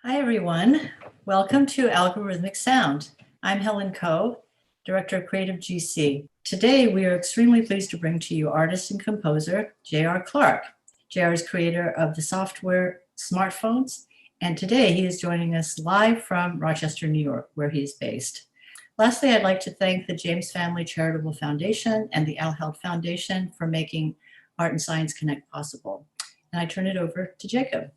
Hi, everyone. Welcome to Algorithmic Sound. I'm Helen Coe, Director of Creative GC. Today, we are extremely pleased to bring to you artist and composer J.R. Clark. J.R. is creator of the software Smartphones, and today he is joining us live from Rochester, New York, where he is based. Lastly, I'd like to thank the James Family Charitable Foundation and the Al Held Foundation for making Art and Science Connect possible. And I turn it over to Jacob.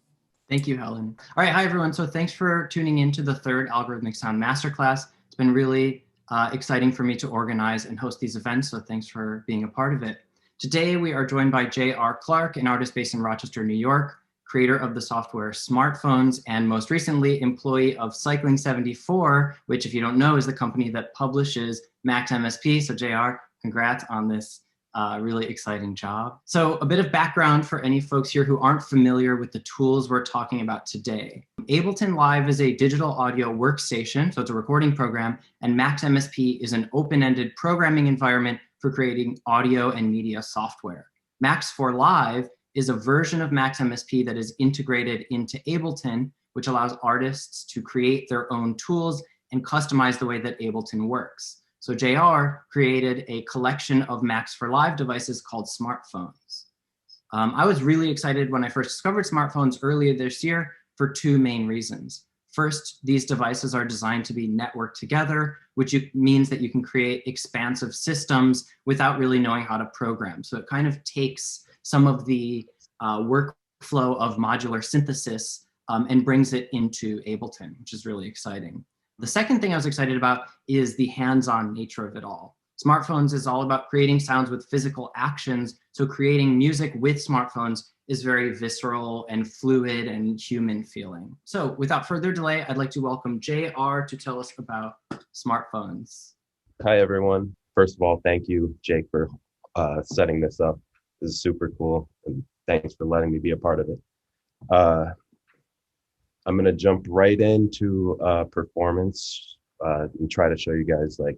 Thank you, Helen. All right, hi everyone. So thanks for tuning in to the third Algorithmic Sound Masterclass. It's been really exciting for me to organize and host these events, so thanks for being a part of it. Today we are joined by J.R. Clark, an artist based in Rochester, New York, creator of the software Smartphones, and most recently employee of Cycling74, which, if you don't know, is the company that publishes Max MSP. So J.R., congrats on this really exciting job. So a bit of background for any folks here who aren't familiar with the tools we're talking about today. Ableton Live is a digital audio workstation, so it's a recording program, and Max MSP is an open-ended programming environment for creating audio and media software. Max for Live is a version of Max MSP that is integrated into Ableton, which allows artists to create their own tools and customize the way that Ableton works. So JR created a collection of Max for Live devices called Smartphones. I was really excited when I first discovered Smartphones earlier this year for two main reasons. First, these devices are designed to be networked together, which means that you can create expansive systems without really knowing how to program. So it kind of takes some of the workflow of modular synthesis and brings it into Ableton, which is really exciting. The second thing I was excited about is the hands-on nature of it all. Smartphones is all about creating sounds with physical actions, so creating music with smartphones is very visceral and fluid and human feeling. So without further delay, I'd like to welcome JR to tell us about Smartphones. Hi, everyone. First of all, thank you, Jake, for setting this up. This is super cool, and thanks for letting me be a part of it. I'm going to jump right into performance and try to show you guys like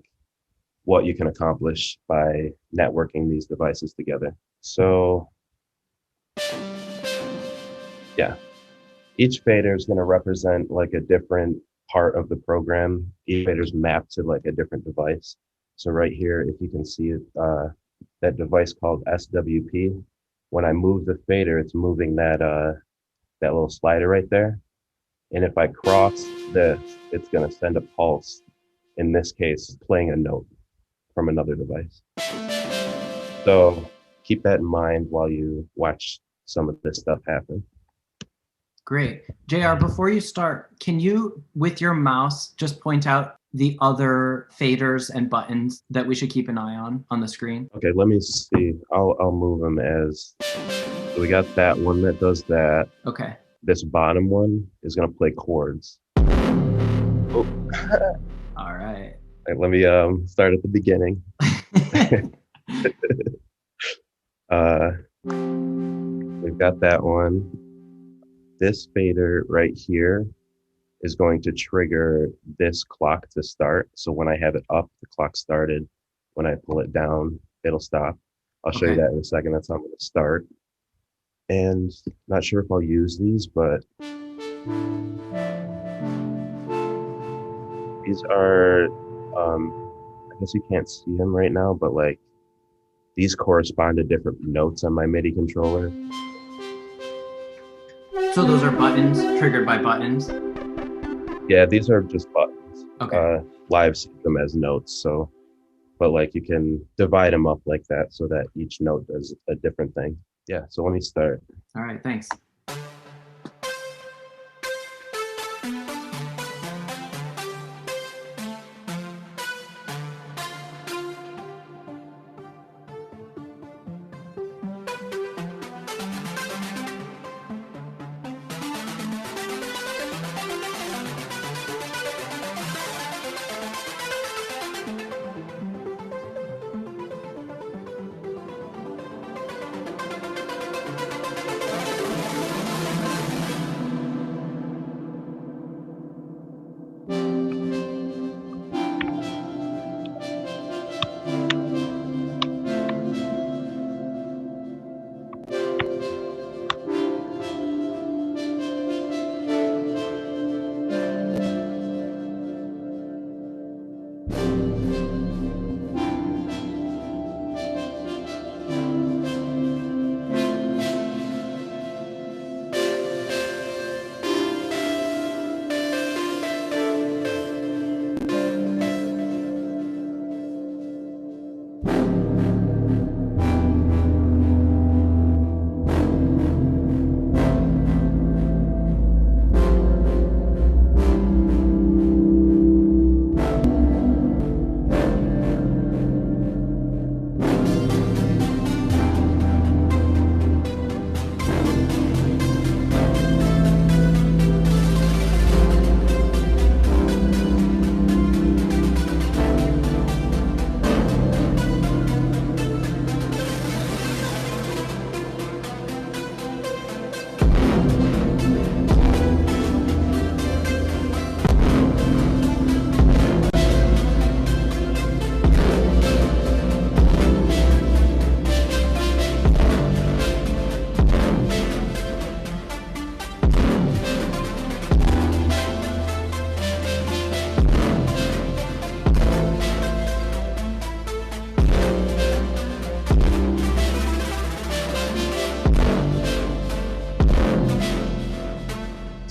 what you can accomplish by networking these devices together. So yeah, each fader is going to represent like a different part of the program. Each fader is mapped to like a different device. So right here, if you can see it, that device called SWP, when I move the fader, it's moving that little slider right there. And if I cross this, it's going to send a pulse, in this case, playing a note from another device. So keep that in mind while you watch some of this stuff happen. Great. JR, before you start, can you, with your mouse, just point out the other faders and buttons that we should keep an eye on the screen? Okay, let me see. I'll move them as, so we got that one that does that. Okay. This bottom one is going to play chords. Oh. All right. Let me start at the beginning. We've got that one. This fader right here is going to trigger this clock to start. So when I have it up, the clock started. When I pull it down, it'll stop. I'll show you that in a second. That's how I'm going to start. And not sure if I'll use these, but these are, I guess you can't see them right now, but like these correspond to different notes on my MIDI controller. So those are buttons triggered by buttons? Yeah, these are just buttons. Okay. Live see them as notes. So, but like you can divide them up like that so that each note does a different thing. Yeah, so let me start. All right, thanks.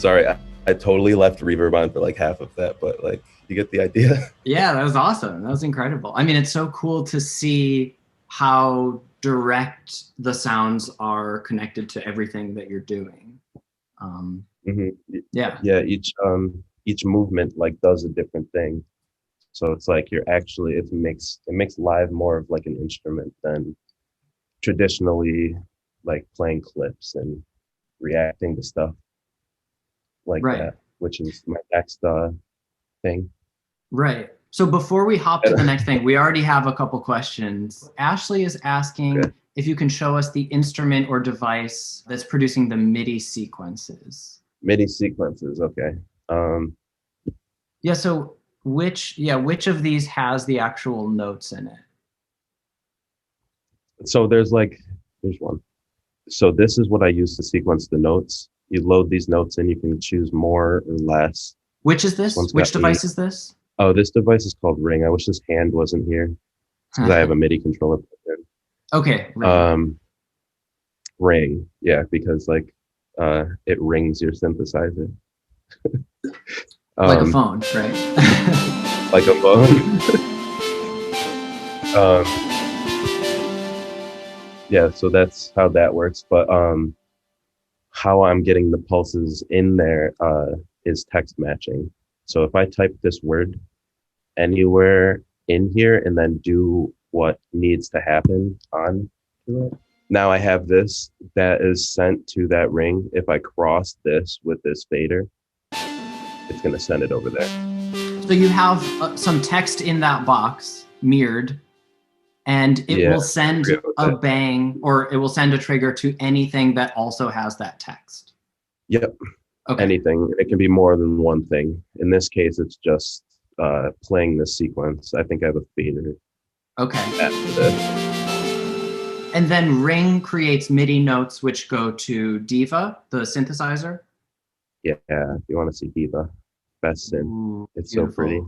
Sorry, I totally left reverb on for like half of that, but like you get the idea. Yeah, that was awesome. That was incredible. I mean, it's so cool to see how direct the sounds are connected to everything that you're doing. Yeah. Yeah, each movement like does a different thing. So it's like you're actually it makes live more of like an instrument than traditionally like playing clips and reacting to stuff like Right. that, which is my next thing. Right. So before we hop to the next thing, we already have a couple questions. Ashley is asking if you can show us the instrument or device that's producing the MIDI sequences. MIDI sequences, okay. Yeah, so which of these has the actual notes in it? So there's one. So this is what I use to sequence the notes. You load these notes in, you can choose more or less. Which is this? Which device is this? Oh, this device is called Ring. I wish this hand wasn't here because I have a MIDI controller. Okay. Ring. Ring, yeah, because like it rings your synthesizer. Like a phone, right? Like a phone. Yeah, so that's how that works. But how I'm getting the pulses in there is text matching. So if I type this word anywhere in here and then do what needs to happen on to it, now I have this that is sent to that ring. If I cross this with this fader, it's going to send it over there. So you have some text in that box mirrored, and it will send a bang, or it will send a trigger to anything that also has that text. Yep. Okay. Anything. It can be more than one thing. In this case, it's just playing the sequence. I think I have a fader. Okay. After this. And then Ring creates MIDI notes which go to Diva, the synthesizer. Yeah, if you want to see Diva, best synth. Ooh, it's beautiful. So pretty.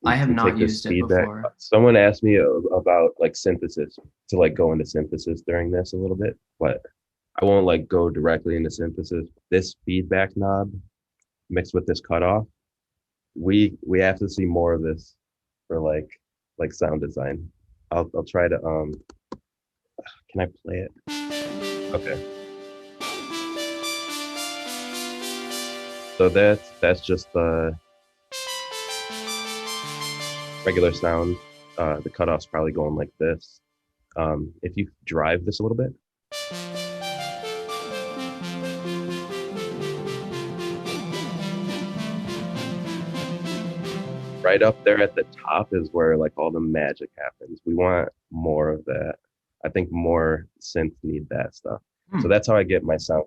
I have not used it before. Someone asked me about like synthesis, to like go into synthesis during this a little bit, but I won't like go directly into synthesis. This feedback knob mixed with this cutoff, we have to see more of this for like sound design. I'll try to can I play it? Okay. So that's just the regular sound. The cutoff's probably going like this. If you drive this a little bit. Right up there at the top is where like all the magic happens. We want more of that. I think more synths need that stuff. So that's how I get my sound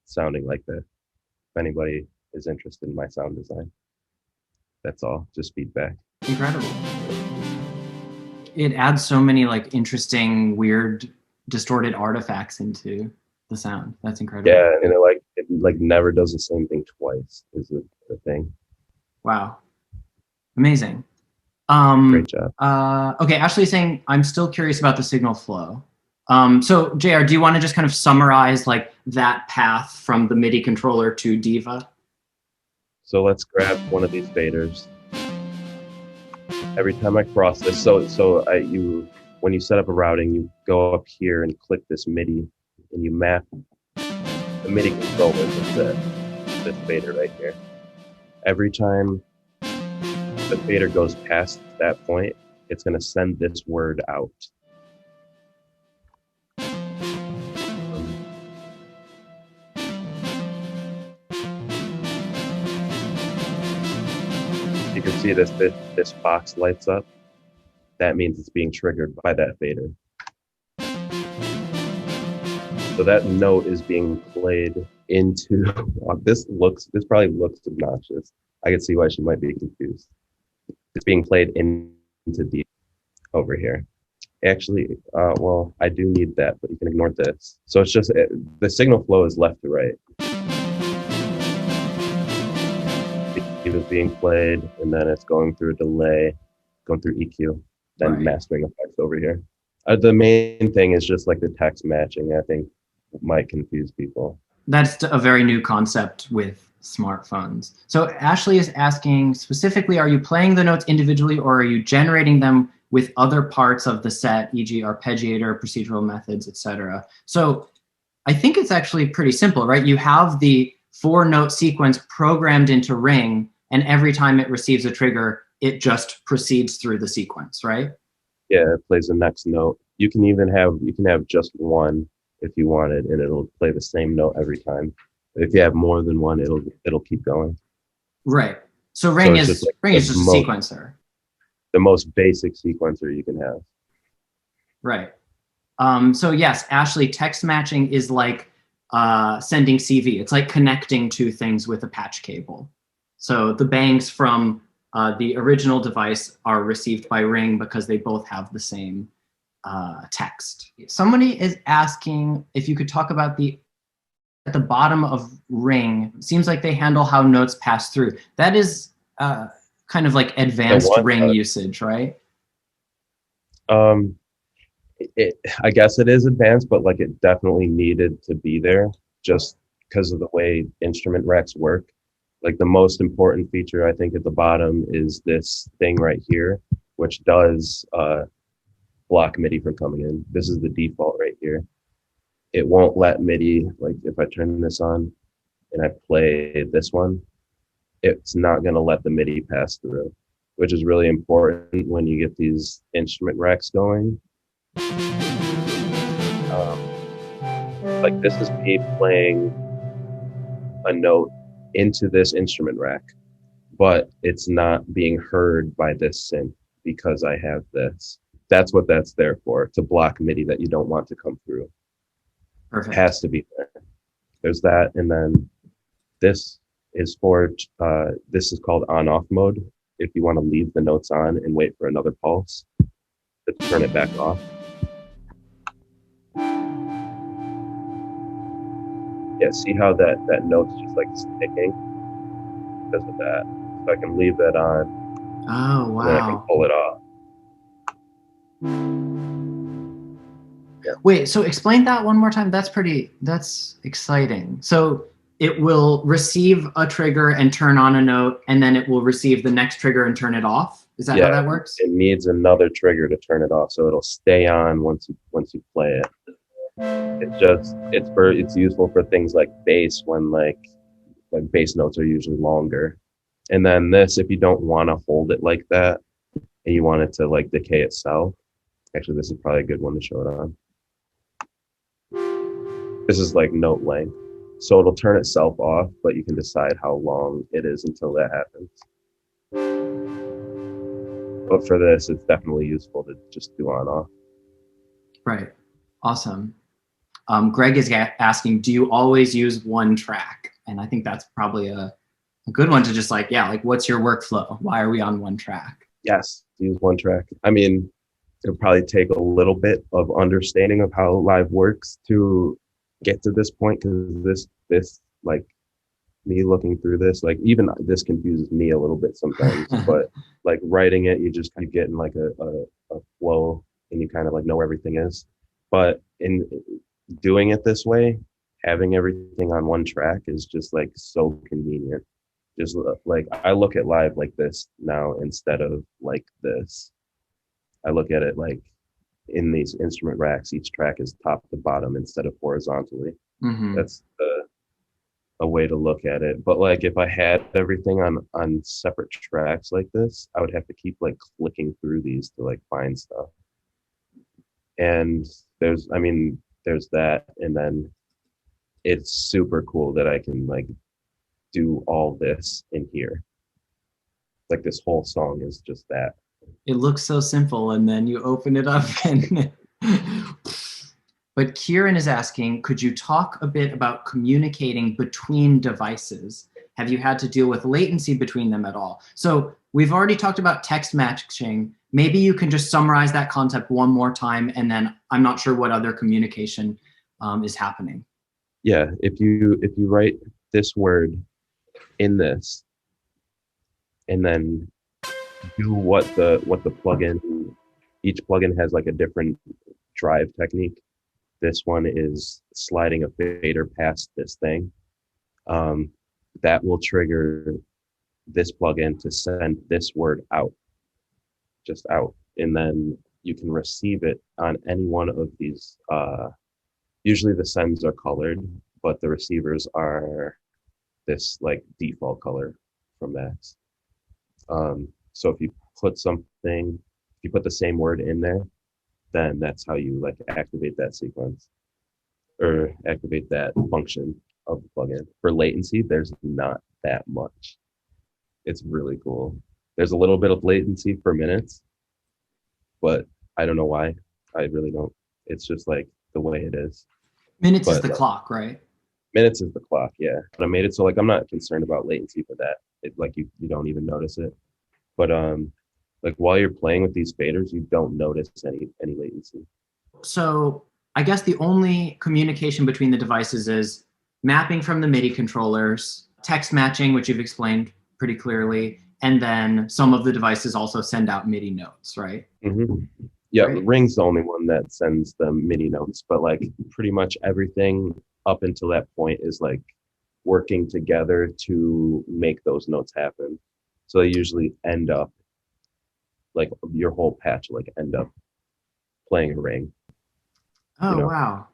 sounding like this. If anybody is interested in my sound design, that's all, just feedback. Incredible. It adds so many like interesting, weird, distorted artifacts into the sound. That's incredible. Yeah, and it never does the same thing twice is the thing. Wow. Amazing. Great job. Okay, Ashley's saying, I'm still curious about the signal flow. So JR, do you want to just kind of summarize like that path from the MIDI controller to Diva? So let's grab one of these faders. Every time I cross this, when you set up a routing, you go up here and click this MIDI, and you map the MIDI controller with this fader right here. Every time the fader goes past that point, it's going to send this word out. You can see this box lights up. That means it's being triggered by that fader. So that note is being played into. This probably looks obnoxious. I can see why she might be confused. It's being played into D over here. Actually, well, I do need that, but you can ignore this. So it's just the signal flow is left to right. It was being played, and then it's going through a delay, going through EQ, then mastering effects over here. The main thing is just like the text matching. I think might confuse people. That's a very new concept with smartphones. So Ashley is asking specifically, are you playing the notes individually or are you generating them with other parts of the set, e.g. arpeggiator, procedural methods, etc.? So I think it's actually pretty simple, right? You have the 4-note sequence programmed into Ring, and every time it receives a trigger, it just proceeds through the sequence, right? Yeah, it plays the next note. You can have just one if you wanted, and it'll play the same note every time. If you have more than one, it'll keep going. Right. So Ring it's is just just a sequencer. The most basic sequencer you can have. Right. So yes, Ashley, text matching is like sending CV. It's like connecting two things with a patch cable. So the bangs from the original device are received by Ring because they both have the same text. Somebody is asking if you could talk about at the bottom of Ring. Seems like they handle how notes pass through. That is kind of like advanced Ring usage, right? I guess it is advanced, but like it definitely needed to be there just because of the way instrument racks work. Like the most important feature I think at the bottom is this thing right here, which does block MIDI from coming in. This is the default right here. It won't let MIDI, like if I turn this on and I play this one, it's not going to let the MIDI pass through, which is really important when you get these instrument racks going. Like this is me playing a note into this instrument rack, but it's not being heard by this synth because I have this. That's what that's there for, to block MIDI that you don't want to come through. Perfect. It has to be there. There's that, and then this is for this is called on-off mode. If you want to leave the notes on and wait for another pulse, to turn it back off. Yeah, see how that note's just like sticking because of that. So I can leave that on. Oh, wow. And then I can pull it off. Yeah. Wait, so explain that one more time. That's exciting. So it will receive a trigger and turn on a note, and then it will receive the next trigger and turn it off. Is that how that works? It needs another trigger to turn it off, so it'll stay on once you play it. It's useful for things like bass when like bass notes are usually longer. And then this, if you don't want to hold it like that and you want it to like decay itself, actually this is probably a good one to show it on. This is like note length. So it'll turn itself off, but you can decide how long it is until that happens. But for this, it's definitely useful to just do on off. Right. Awesome. Greg is asking, do you always use one track? And I think that's probably a good one to just like, what's your workflow? Why are we on one track? Yes, use one track. I mean, it'll probably take a little bit of understanding of how live works to get to this point, because this like me looking through this, like even this confuses me a little bit sometimes. But like writing it, you get in like a flow and you kind of like know where everything is. But in doing it this way, having everything on one track is just like so convenient. Just like I look at live like this now instead of like this. I look at it like in these instrument racks, each track is top to bottom instead of horizontally. Mm-hmm. That's a way to look at it. But like if I had everything on separate tracks like this, I would have to keep like clicking through these to like find stuff. And there's that, and then it's super cool that I can like do all this in here. Like this whole song is just that. It looks so simple, and then you open it up and But Kieran is asking, could you talk a bit about communicating between devices? Have you had to deal with latency between them at all? So we've already talked about text matching. Maybe you can just summarize that concept one more time, and then I'm not sure what other communication is happening. Yeah, if you write this word in this, and then do what the plugin, each plugin has like a different drive technique. This one is sliding a fader past this thing. that will trigger this plugin to send this word out, just out. And then you can receive it on any one of these. Usually the sends are colored, but the receivers are this like default color from Max. So if you put the same word in there, then that's how you like activate that sequence or activate that function of the plugin. For latency, there's not that much. It's really cool. There's a little bit of latency for minutes, but I don't know why. I really don't. It's just like the way it is. Minutes is the clock, right? Minutes is the clock, yeah. But I made it so like I'm not concerned about latency for that. It like you don't even notice it. But like while you're playing with these faders, you don't notice any latency. So I guess the only communication between the devices is mapping from the MIDI controllers, text matching, which you've explained pretty clearly, and then some of the devices also send out MIDI notes, right? Mm-hmm. Yeah, Right. Ring's the only one that sends the MIDI notes, but like pretty much everything up until that point is like working together to make those notes happen. So they usually end up like your whole patch like end up playing a ring. Oh, You know? wow.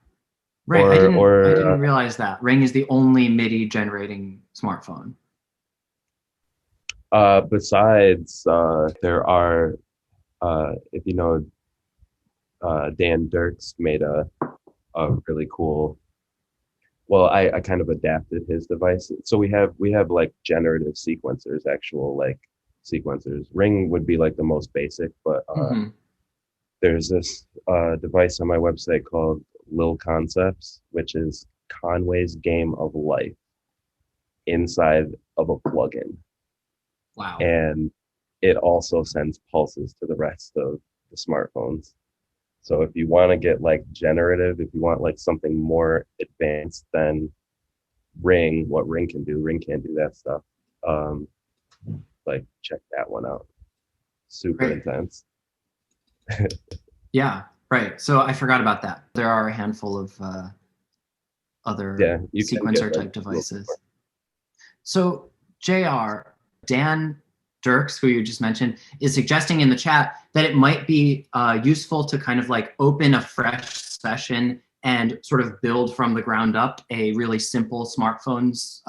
Right, I didn't realize that. Ring is the only MIDI generating smartphone. Besides, there are, if you know, Dan Dirks made a really cool. Well, I kind of adapted his device. So we have like generative sequencers, actual like sequencers. Ring would be like the most basic, but there's this device on my website called Lil Concepts, which is Conway's Game of Life inside of a plugin. Wow. And it also sends pulses to the rest of the smartphones. So if you want to get like generative, if you want like something more advanced than Ring, what Ring can do, Ring can't do that stuff. Like check that one out. Super intense. Yeah, right. So I forgot about that. There are a handful of other sequencer type devices. So JR, Dan Dirks, who you just mentioned, is suggesting in the chat that it might be useful to kind of like open a fresh session and sort of build from the ground up a really simple smartphone's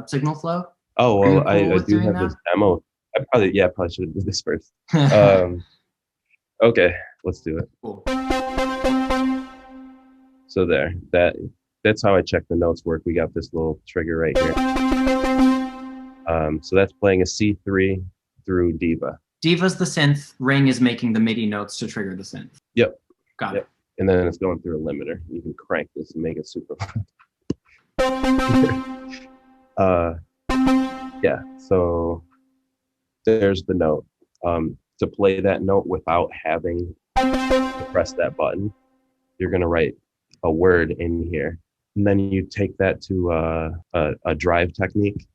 signal flow. Oh, well, I do have this demo. I probably should have done this first. Okay, let's do it. Cool. So that's how I check the notes work. We got this little trigger right here. So that's playing a C3 through Diva. Diva's the synth. Ring is making the MIDI notes to trigger the synth. Yep. Got it. And then it's going through a limiter. You can crank this and make it super loud. Yeah, so there's the note. To play that note without having to press that button, you're going to write a word in here. And then you take that to a drive technique.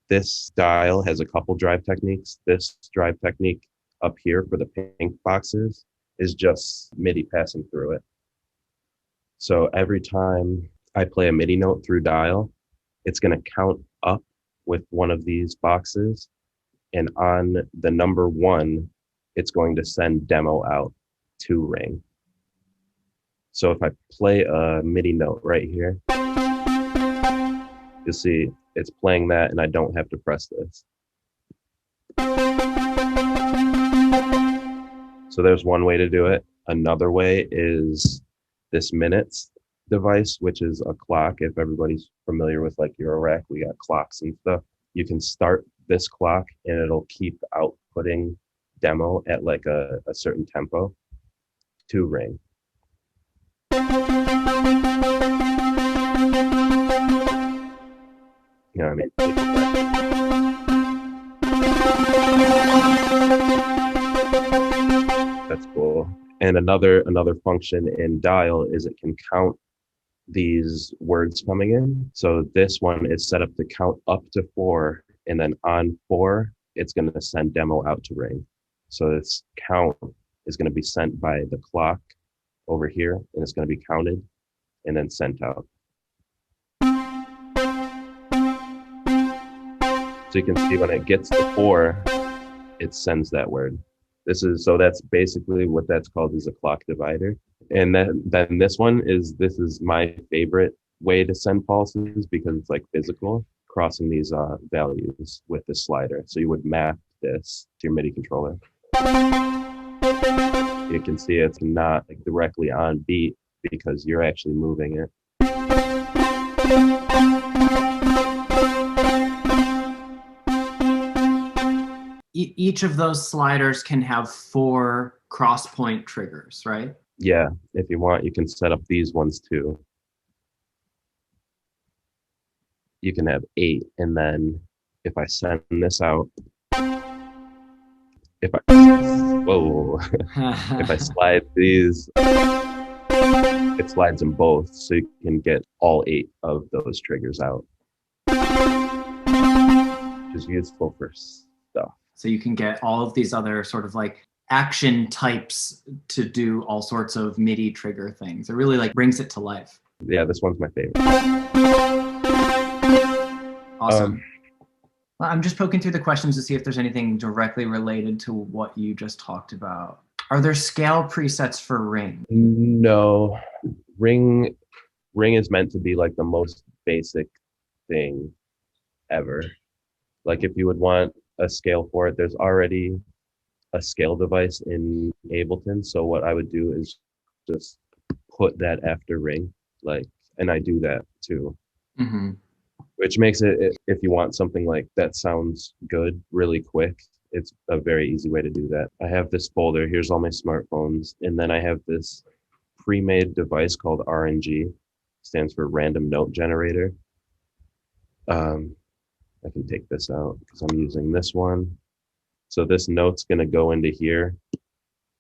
This dial has a couple drive techniques. This drive technique up here for the pink boxes is just MIDI passing through it. So every time I play a MIDI note through dial, it's going to count up with one of these boxes. And on the number 1, it's going to send demo out to Ring. So if I play a MIDI note right here, you'll see it's playing that and I don't have to press this. So there's one way to do it. Another way is this minutes device, which is a clock. If everybody's familiar with like Eurorack, we got clocks and stuff. You can start this clock and it'll keep outputting demo at like a certain tempo to Ring. You know what I mean? That's cool. And another function in dial is it can count these words coming in. So this one is set up to count up to 4, and then on 4, it's going to send demo out to Ring. So this count is going to be sent by the clock over here, and it's going to be counted and then sent out. So you can see when it gets to 4, it sends that word. So that's basically what that's called, is a clock divider. And then this is my favorite way to send pulses, because it's like physical, crossing these values with the slider. So you would map this to your MIDI controller. You can see it's not like directly on beat because you're actually moving it. Each of those sliders can have 4 cross-point triggers, right? Yeah, if you want, you can set up these ones too. You can have 8, and then if I send this out, if I slide these, it slides them both, so you can get all 8 of those triggers out, which is useful for stuff. So you can get all of these other sort of like action types to do all sorts of MIDI trigger things. It really like brings it to life. Yeah, this one's my favorite. Awesome. Well, I'm just poking through the questions to see if there's anything directly related to what you just talked about. Are there scale presets for ring? No, ring is meant to be like the most basic thing ever. Like if you would want a scale for it, there's already a scale device in Ableton. So what I would do is just put that after ring, and I do that too. Mm-hmm. Which makes it, if you want something like that sounds good really quick, it's a very easy way to do that. I have this folder, here's all my smartphones, and then I have this pre-made device called RNG, stands for Random Note Generator. I can take this out because I'm using this one. So this note's gonna go into here,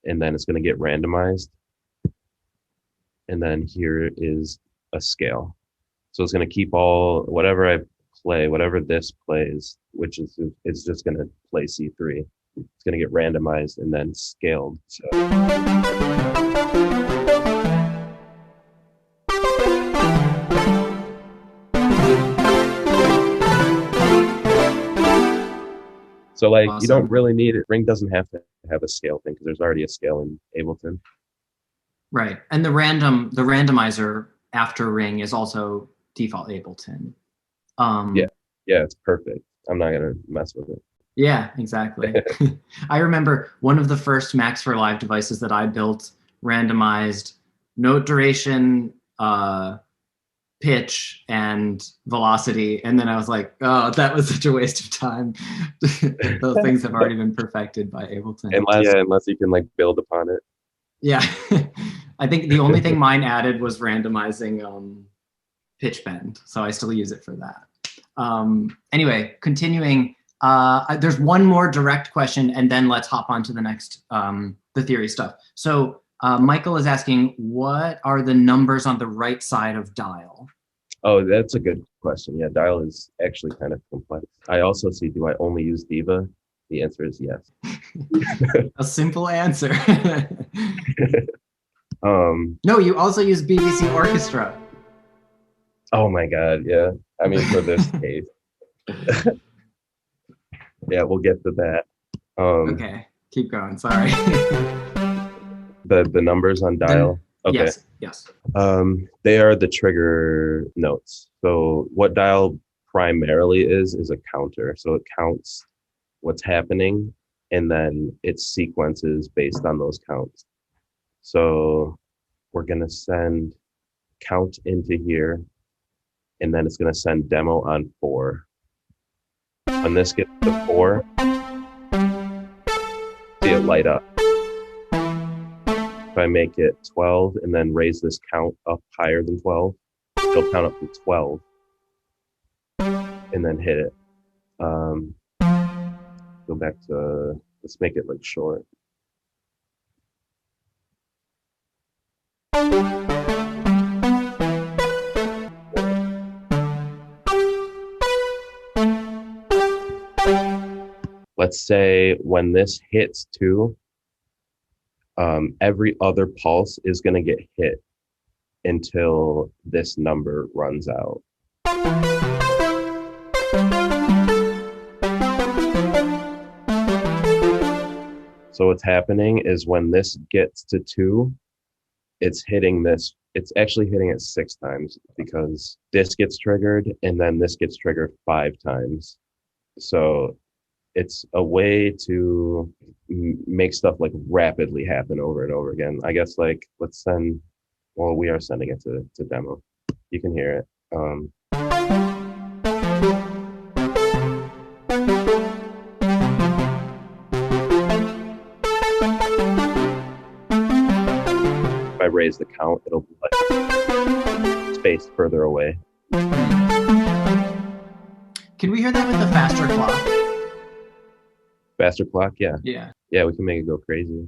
and then it's gonna get randomized. And then here is a scale. So it's going to keep whatever I play, whatever this plays, which is it's just going to play C3. It's going to get randomized and then scaled. So like, awesome. You don't really need it. Ring doesn't have to have a scale thing because there's already a scale in Ableton. Right, and the randomizer after ring is also default Ableton. Yeah, it's perfect. I'm not gonna mess with it. Yeah, exactly. I remember one of the first Max for Live devices that I built randomized note duration, pitch, and velocity, and then I was like, oh, that was such a waste of time. Those things have already been perfected by Ableton. Unless you can like build upon it. Yeah, I think the only thing mine added was randomizing pitch bend, so I still use it for that. Anyway, continuing, there's one more direct question, and then let's hop on to the next, the theory stuff. So Michael is asking, what are the numbers on the right side of dial? Oh, that's a good question. Yeah, dial is actually kind of complex. I also see, do I only use Diva? The answer is yes. A simple answer. No, you also use BBC Orchestra. Oh my God, yeah. I mean, for this case. Yeah, we'll get to that. Okay, keep going, sorry. The numbers on dial? Okay. Yes. They are the trigger notes. So what dial primarily is a counter. So it counts what's happening, and then it sequences based on those counts. So we're gonna send count into here, and then it's gonna send demo on 4. When this gets to 4, see it light up. If I make it 12 and then raise this count up higher than 12, it'll count up to 12 and then hit it. Go back to, let's make it like short. Let's say when this hits 2, every other pulse is going to get hit until this number runs out. So what's happening is when this gets to 2, it's hitting this. It's actually hitting it 6 times because this gets triggered and then this gets triggered 5 times. So it's a way to make stuff like rapidly happen over and over again. I guess like let's send, well, we are sending it to demo. You can hear it. If I raise the count, it'll be like spaced further away. Can we hear that with the faster clock? Faster clock, yeah. Yeah. Yeah, we can make it go crazy.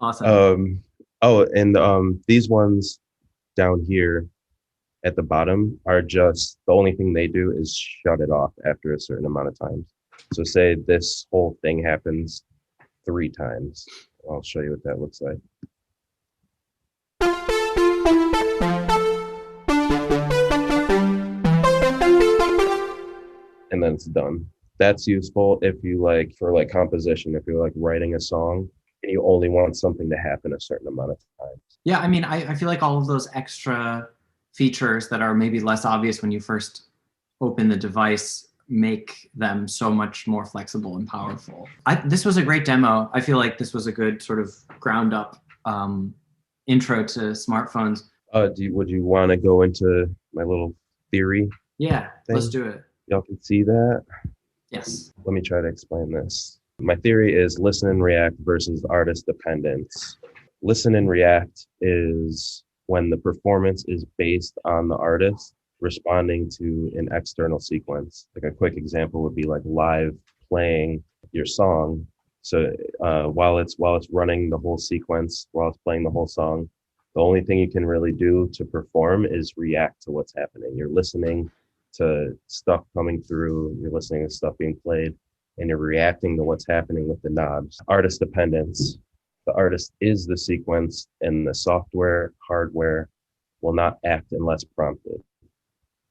Awesome. Oh, and these ones down here at the bottom are just, the only thing they do is shut it off after a certain amount of times. So say this whole thing happens 3 times. I'll show you what that looks like. And then it's done. That's useful if you like, for like composition, if you're like writing a song and you only want something to happen a certain amount of times. Yeah, I mean, I feel like all of those extra features that are maybe less obvious when you first open the device make them so much more flexible and powerful. This was a great demo. I feel like this was a good sort of ground up intro to smartphones. Would you want to go into my little theory? Yeah, let's do it. Y'all can see that? Yes. Let me try to explain this. My theory is listen and react versus artist dependence. Listen and react is when the performance is based on the artist responding to an external sequence. Like a quick example would be like live playing your song. So while it's running the whole sequence, while it's playing the whole song, the only thing you can really do to perform is react to what's happening. You're listening to stuff coming through, you're listening to stuff being played, and you're reacting to what's happening with the knobs. Artist dependence. The artist is the sequence, and the software, hardware will not act unless prompted.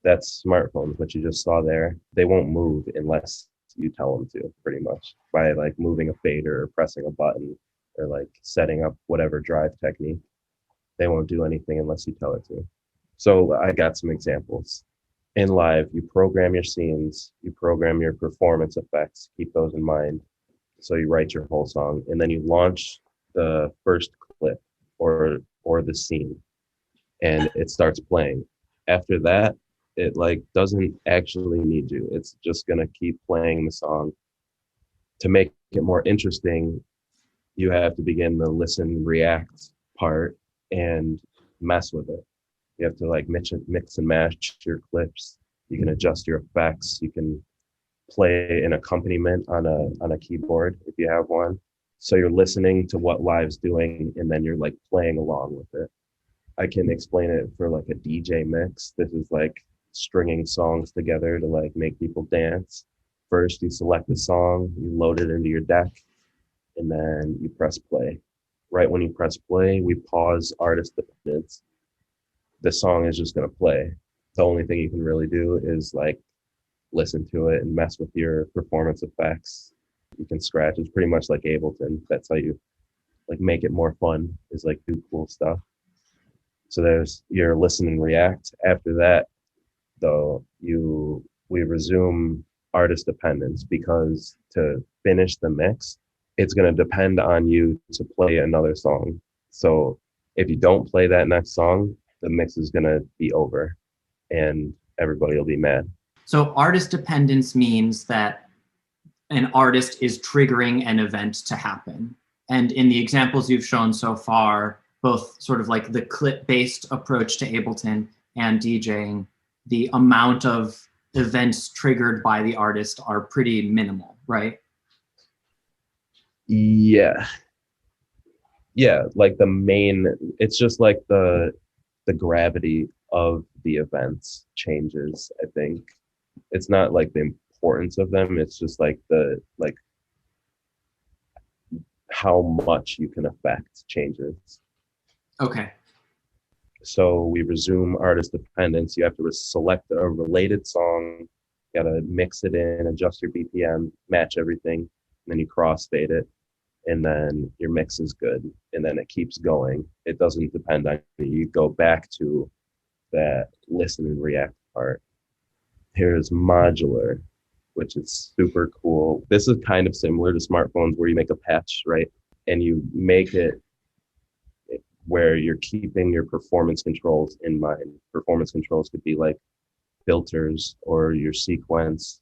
That's smartphones, what you just saw there. They won't move unless you tell them to, pretty much, by like moving a fader or pressing a button or like setting up whatever drive technique. They won't do anything unless you tell it to. So I got some examples. In live, you program your scenes, you program your performance effects, keep those in mind. So you write your whole song, and then you launch the first clip or the scene, and it starts playing. After that, it like doesn't actually need you. It's just gonna keep playing the song. To make it more interesting, you have to begin the listen, react part and mess with it. You have to like mix and match your clips. You can adjust your effects. You can play an accompaniment on a keyboard if you have one. So you're listening to what Live's doing, and then you're like playing along with it. I can explain it for like a DJ mix. This is like stringing songs together to like make people dance. First, you select a song, you load it into your deck, and then you press play. Right when you press play, we pause artist dependence. The song is just going to play. The only thing you can really do is like listen to it and mess with your performance effects. You can scratch. It's pretty much like Ableton. That's how you like make it more fun, is like do cool stuff. So there's your listen and react. After that, though, we resume artist dependence, because to finish the mix, it's going to depend on you to play another song. So if you don't play that next song, the mix is going to be over and everybody will be mad. So artist dependence means that an artist is triggering an event to happen. And in the examples you've shown so far, both sort of like the clip-based approach to Ableton and DJing, the amount of events triggered by the artist are pretty minimal, right? Yeah, like it's just like the gravity of the events changes. I think it's not like the importance of them, it's just like how much you can affect changes. Okay. So we resume artist dependence. You have to select a related song, got to mix it in, adjust your BPM, match everything, and then you crossfade it, and then your mix is good, and then it keeps going. It doesn't depend on you. You go back to that listen and react part. Here's modular, which is super cool. This is kind of similar to smartphones where you make a patch, right? And you make it where you're keeping your performance controls in mind. Performance controls could be like filters or your sequence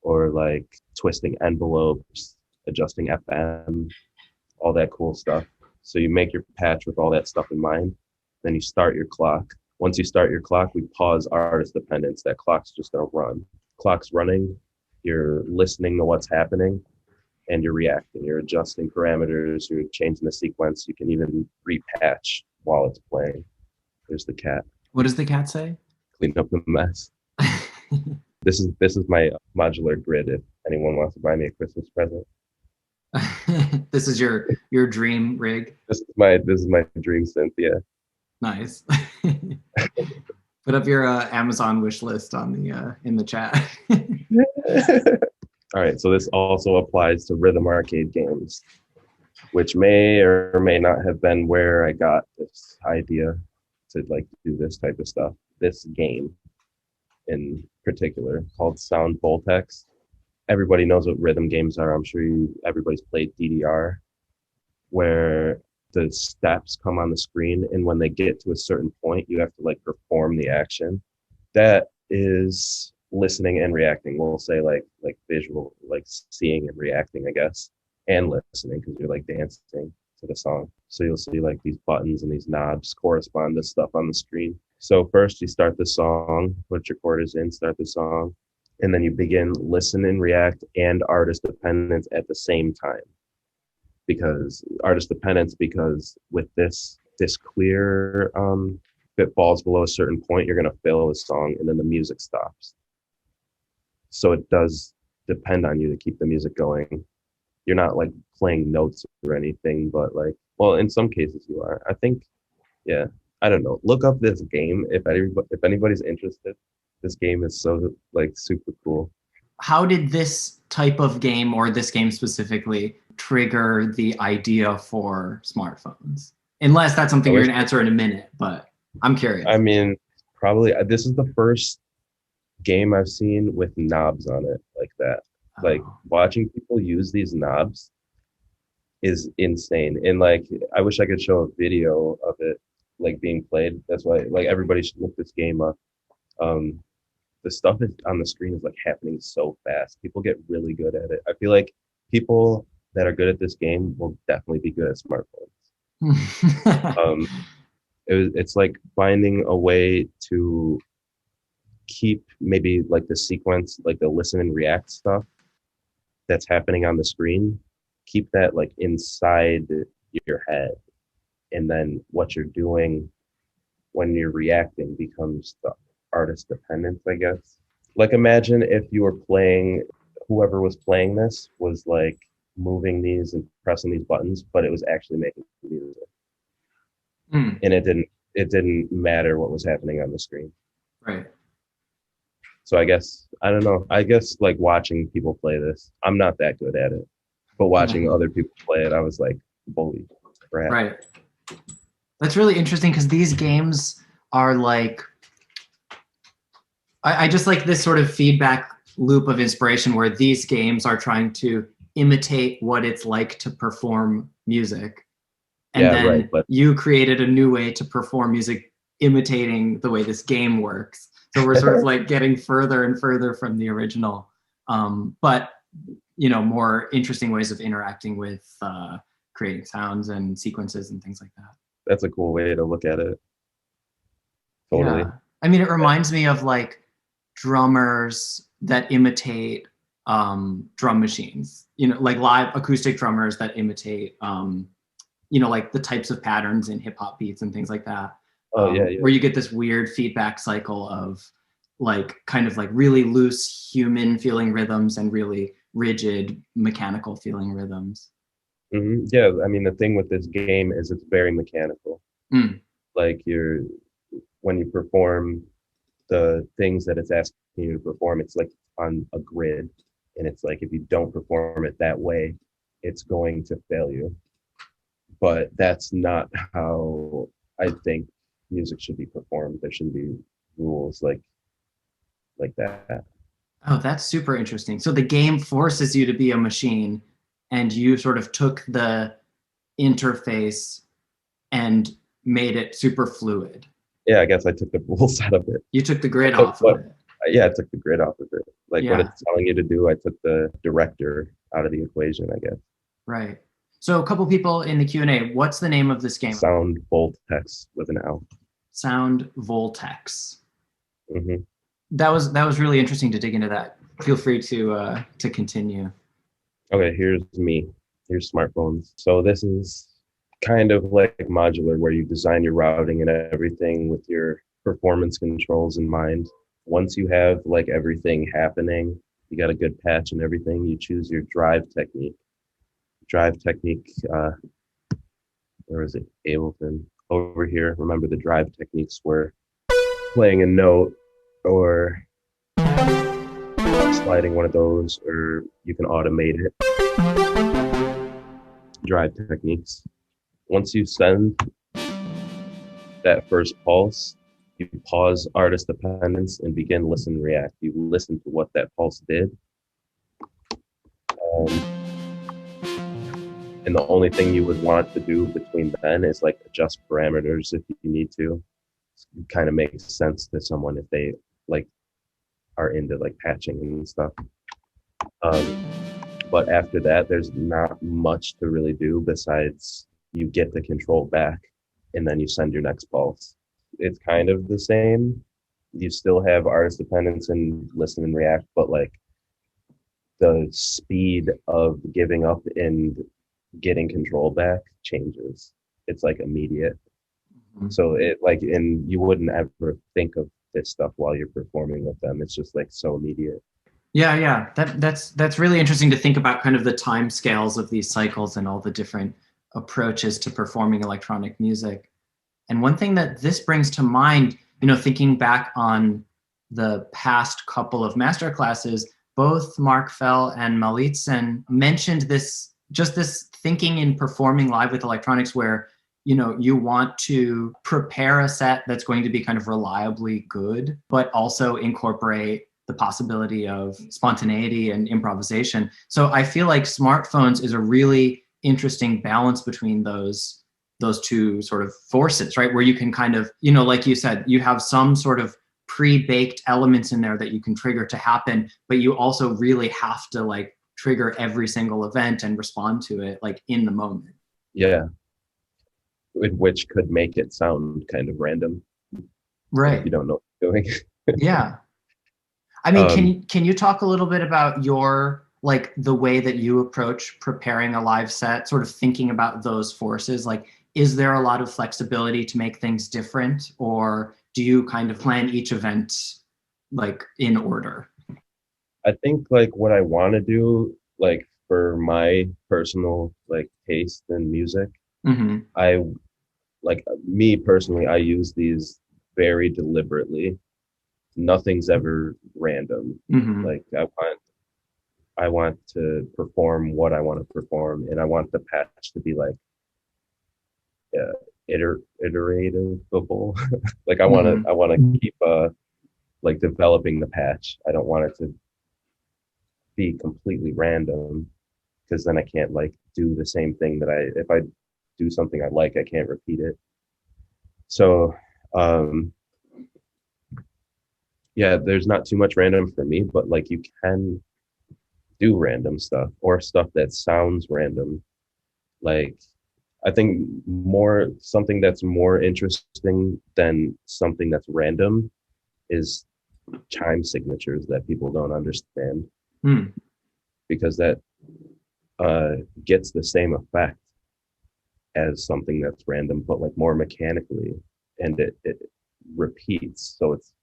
or like twisting envelopes, adjusting FM, all that cool stuff. So you make your patch with all that stuff in mind. Then you start your clock. Once you start your clock, we pause artist dependence. That clock's just gonna run. Clock's running, you're listening to what's happening, and you're reacting. You're adjusting parameters, you're changing the sequence. You can even repatch while it's playing. There's the cat. What does the cat say? Clean up the mess. This is my modular grid if anyone wants to buy me a Christmas present. This is your dream rig. This is my dream synth, yeah. Nice. Put up your Amazon wish list on the in the chat. All right, so this also applies to rhythm arcade games, which may or may not have been where I got this idea to like do this type of stuff. This game in particular called Sound Voltex. Everybody knows what rhythm games are. I'm sure everybody's played DDR, where the steps come on the screen, and when they get to a certain point, you have to like perform the action. That is listening and reacting. We'll say like visual, like seeing and reacting, I guess, and listening because you're like dancing to the song. So you'll see like these buttons and these knobs correspond to stuff on the screen. So first you start the song, put your quarters in, start the song, and then you begin listen and react and artist dependence at the same time. Because artist dependence, because with this clear, if it falls below a certain point, you're going to fill the song and then the music stops. So it does depend on you to keep the music going. You're not like playing notes or anything, but like, well, in some cases you are. I think, yeah, I don't know. Look up this game if anybody's interested. This game is so like super cool. How did this type of game, or this game specifically, trigger the idea for smartphones? Unless that's something you're going to answer in a minute, but I'm curious. I mean, probably this is the first game I've seen with knobs on it like that. Like watching people use these knobs is insane. And like, I wish I could show a video of it like being played. That's why like everybody should look this game up. The stuff on the screen is like happening so fast. People get really good at it. I feel like people that are good at this game will definitely be good at smartphones. It's like finding a way to keep maybe like the sequence, like the listen and react stuff that's happening on the screen, keep that like inside your head. And then what you're doing when you're reacting becomes the artist dependence, I guess. Like imagine if you were playing, whoever was playing this was like moving these and pressing these buttons, but it was actually making music. And it didn't matter what was happening on the screen. Right. So I guess, I don't know, I guess like watching people play this, I'm not that good at it, but watching other people play it, I was like, holy crap. Right. That's really interesting because these games are like, I just like this sort of feedback loop of inspiration where these games are trying to imitate what it's like to perform music. And then you created a new way to perform music imitating the way this game works. So we're sort of like getting further and further from the original, but you know, more interesting ways of interacting with creating sounds and sequences and things like that. That's a cool way to look at it. Totally. Yeah. I mean, it reminds me of like drummers that imitate drum machines, you know, like live acoustic drummers that imitate, you know, like the types of patterns in hip hop beats and things like that. Where you get this weird feedback cycle of like kind of like really loose human feeling rhythms and really rigid mechanical feeling rhythms. Yeah, I mean, the thing with this game is it's very mechanical. Mm. Like when you perform the things that it's asking you to perform, it's like on a grid. And it's like if you don't perform it that way, it's going to fail you. But that's not how I think music should be performed. There shouldn't be rules like that. Oh, that's super interesting. So the game forces you to be a machine, and you sort of took the interface and made it super fluid. Yeah, I guess I took the rules out of it. You took the grid I took off of it. Yeah, I took the grid off of it. Like what Yeah, it's telling you to do, I took the director out of the equation, I guess. right. So a couple people in the Q&A, what's the name of this game? Sound bold text with an L. Sound Voltex. Mm-hmm. That was really interesting to dig into that. Feel free to continue. Okay, here's me. Here's smartphones. So this is kind of like modular, where you design your routing and everything with your performance controls in mind. Once you have like everything happening, you got a good patch and everything, you choose your drive technique. Drive technique, where is it? Ableton. Over here, remember the drive techniques were playing a note or sliding one of those, or you can automate it. Drive techniques. Once you send that first pulse, you pause artist dependence and begin listen and react. You listen to what that pulse did. And the only thing you would want to do between then is like adjust parameters if you need to. It kind of makes sense to someone if they like are into like patching and stuff. But after that, there's not much to really do besides you get the control back and then you send your next pulse. It's kind of the same. You still have artist dependence and listen and react, but like the speed of giving up and getting control back changes. It's like immediate. Mm-hmm. So it like, and you wouldn't ever think of this stuff while you're performing with them. It's just like so immediate. Yeah. That's really interesting to think about, kind of the time scales of these cycles and all the different approaches to performing electronic music. And one thing that this brings to mind, thinking back on the past couple of master classes, both Mark Fell and Malitzen mentioned this thinking in performing live with electronics where, you want to prepare a set that's going to be kind of reliably good, but also incorporate the possibility of spontaneity and improvisation. So I feel like smartphones is a really interesting balance between those two sort of forces, right? Where you can kind of, like you said, you have some sort of pre-baked elements in there that you can trigger to happen, but you also really have to like trigger every single event and respond to it like in the moment. Yeah. Which could make it sound kind of random. Right. If you don't know what you're doing. Yeah. I mean, can you talk a little bit about your, like the way that you approach preparing a live set, sort of thinking about those forces? Like, is there a lot of flexibility to make things different, or do you kind of plan each event like in order? I think like what I want to do, like for my personal like taste in music, Mm-hmm. I like me personally, I use these very deliberately. Nothing's ever random. Mm-hmm. Like I want to perform what I want to perform, and I want the patch to be like iteratable. Like I want to keep like developing the patch. I don't want it to be completely random, because then I can't like do the same thing that if I do something I like, I can't repeat it. So yeah, there's not too much random for me, but like you can do random stuff or stuff that sounds random. Like I think something that's more interesting than something that's random is chime signatures that people don't understand. Because that gets the same effect as something that's random, but like more mechanically, and it repeats. So it's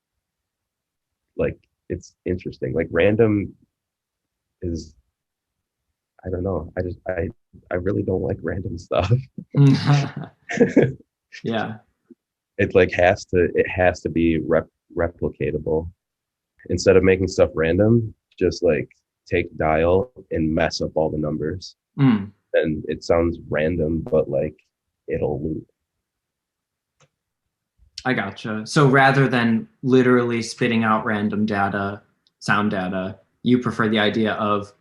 like, it's interesting. Like random is, I don't know. I really don't like random stuff. Yeah. It has to be replicatable. Instead of making stuff random, just like take dial and mess up all the numbers. Mm, And it sounds random, but like it'll loop. I gotcha. So rather than literally spitting out random data, sound data, you prefer the idea of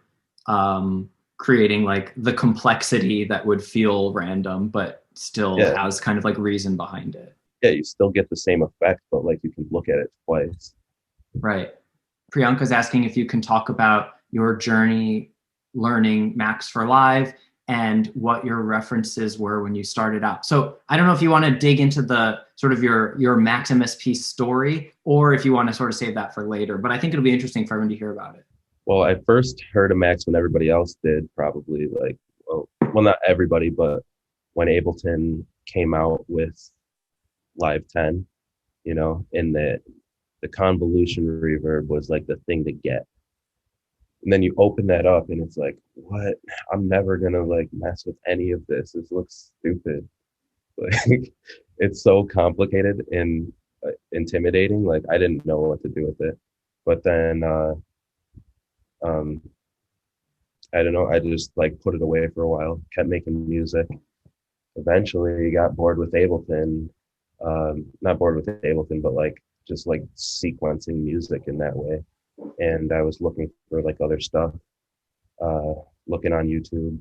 creating like the complexity that would feel random, but still Yeah. has kind of like reason behind it. Yeah, you still get the same effect, but like you can look at it twice. Right. Priyanka's asking if you can talk about your journey learning Max for Live and what your references were when you started out. So I don't know if you want to dig into the sort of your Max MSP story, or if you want to sort of save that for later, but I think it'll be interesting for everyone to hear about it. Well, I first heard of Max when everybody else did, probably like, well, not everybody, but when Ableton came out with Live 10, you know, and the convolution reverb was like the thing to get. And then you open that up and it's like, what? I'm never gonna like mess with any of this. This looks stupid. Like it's so complicated and intimidating. Like I didn't know what to do with it. But then um I don't know, I just like put it away for a while, kept making music. Eventually got bored with Ableton. Not bored with Ableton, but like just like sequencing music in that way. And I was looking for like other stuff, looking on YouTube,